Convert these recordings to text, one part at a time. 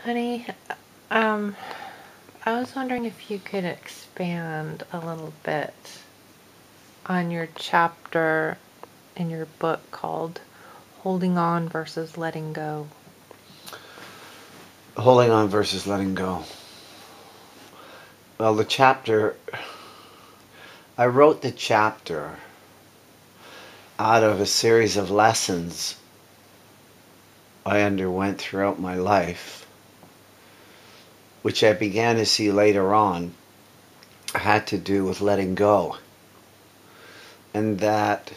Honey, um, I was wondering if you could expand a little bit on your chapter in your book called Holding On versus Letting Go. Holding on versus letting go. Well, I wrote the chapter out of a series of lessons I underwent throughout my life, which I began to see later on had to do with letting go. And that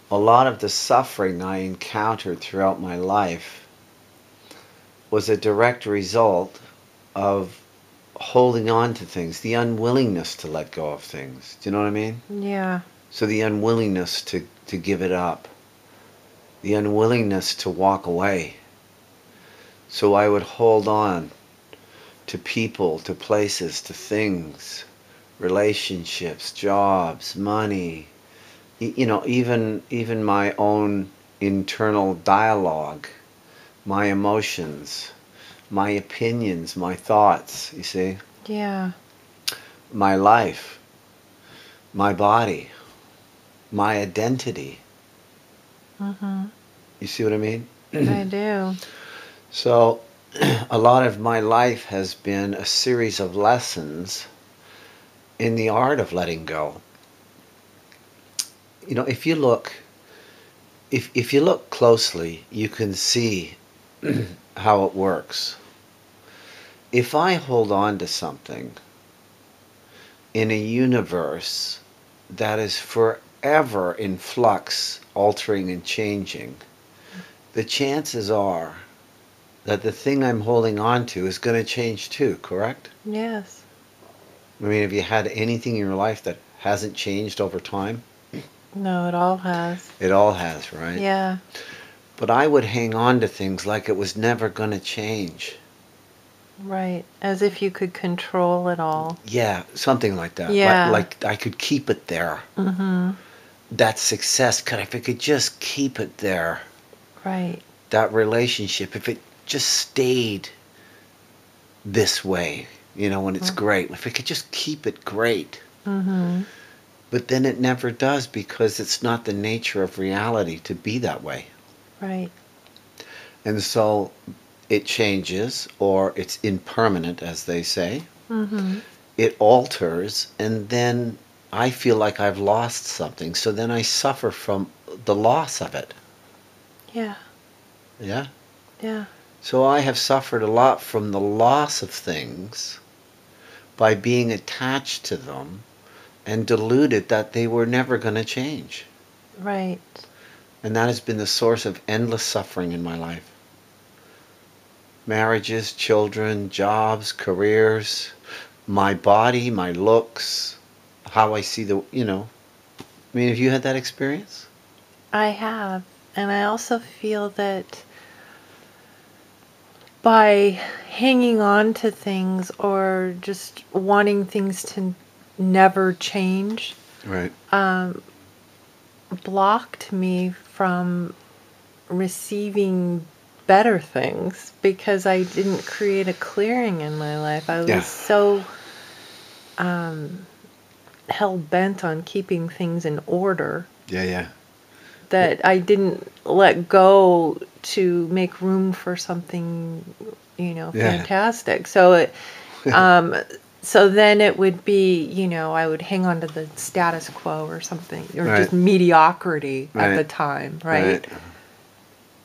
a lot of the suffering I encountered throughout my life was a direct result of holding on to things, the unwillingness to let go of things. Do you know what I mean? Yeah. So the unwillingness to give it up, the unwillingness to walk away. So I would hold on to people, to places, to things, relationships, jobs, money, even my own internal dialogue, my emotions, my opinions, my thoughts, you see? Yeah. My life, my body, my identity. Mm-hmm. You see what I mean? I do. So a lot of my life has been a series of lessons in the art of letting go. You know, if you look closely, you can see how it works. If I hold on to something in a universe that is forever in flux, altering and changing, the chances are that the thing I'm holding on to is going to change too, correct? Yes. I mean, have you had anything in your life that hasn't changed over time? No, it all has. It all has, right? Yeah. But I would hang on to things like it was never going to change. Right. As if you could control it all. Yeah, something like that. Yeah. Like I could keep it there. Mm-hmm. That success, if I could just keep it there. Right. That relationship, if it just stayed this way, when it's great. If it could just keep it great. Mm-hmm. But then it never does because it's not the nature of reality to be that way. Right. And so it changes, or it's impermanent, as they say. Mm-hmm. It alters, and then I feel like I've lost something. So then I suffer from the loss of it. Yeah. Yeah? Yeah. So I have suffered a lot from the loss of things by being attached to them and deluded that they were never going to change. Right. And that has been the source of endless suffering in my life. Marriages, children, jobs, careers, my body, my looks, how I see I mean, have you had that experience? I have. And I also feel that by hanging on to things or just wanting things to never change, Right. blocked me from receiving better things because I didn't create a clearing in my life. I was so hell bent on keeping things in order. Yeah. That I didn't let go to make room for something, fantastic. So so then it would be, I would hang on to the status quo or something, or just mediocrity at the time, right?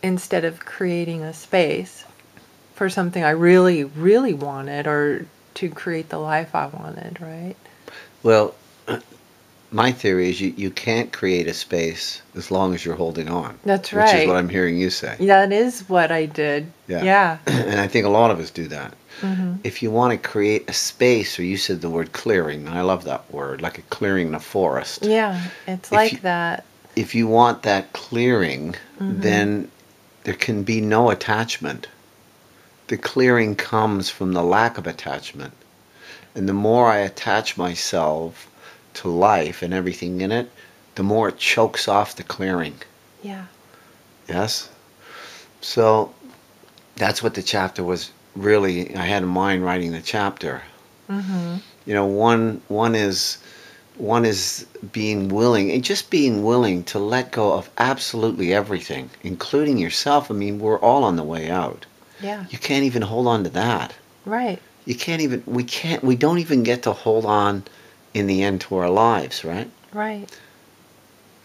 Instead of creating a space for something I really, really wanted, or to create the life I wanted, right? Well, my theory is you can't create a space as long as you're holding on. That's right. Which is what I'm hearing you say. That is what I did. Yeah. And I think a lot of us do that. Mm-hmm. If you want to create a space, or you said the word clearing, and I love that word, like a clearing in a forest. Yeah, it's like that. If you want that clearing, then there can be no attachment. The clearing comes from the lack of attachment. And the more I attach myself to life and everything in it, the more it chokes off the clearing. Yeah. Yes? So that's what the chapter was really I had in mind writing the chapter. Mm-hmm. You know, one is being willing, and just being willing to let go of absolutely everything, including yourself. I mean, we're all on the way out. Yeah. You can't even hold on to that. Right. You can't even, we don't even get to hold on in the end to our lives, right? Right.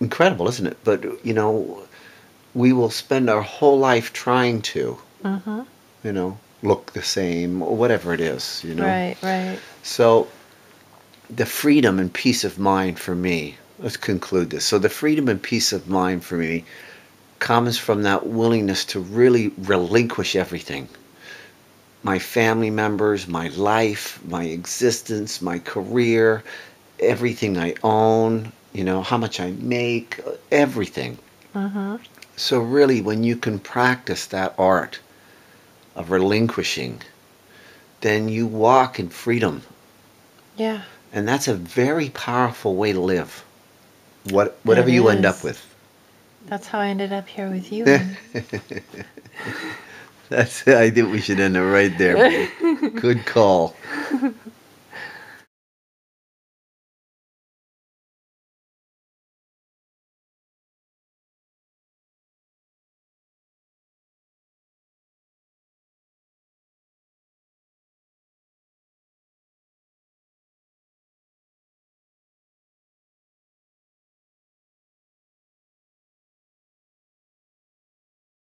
Incredible, isn't it? But, you know, we will spend our whole life trying to, Mm-hmm. you know, look the same or whatever it is, you know? Right. Right. So, the freedom and peace of mind for me, let's conclude this. So, the freedom and peace of mind for me comes from that willingness to really relinquish everything. My family members, my life, my existence, my career, everything I own, you know, how much I make, everything. Mm-hmm. So really, when you can practice that art of relinquishing, then you walk in freedom. Yeah. And that's a very powerful way to live. That Whatever you end up is. with. That's how I ended up here with you. I think we should end it right there. Good call.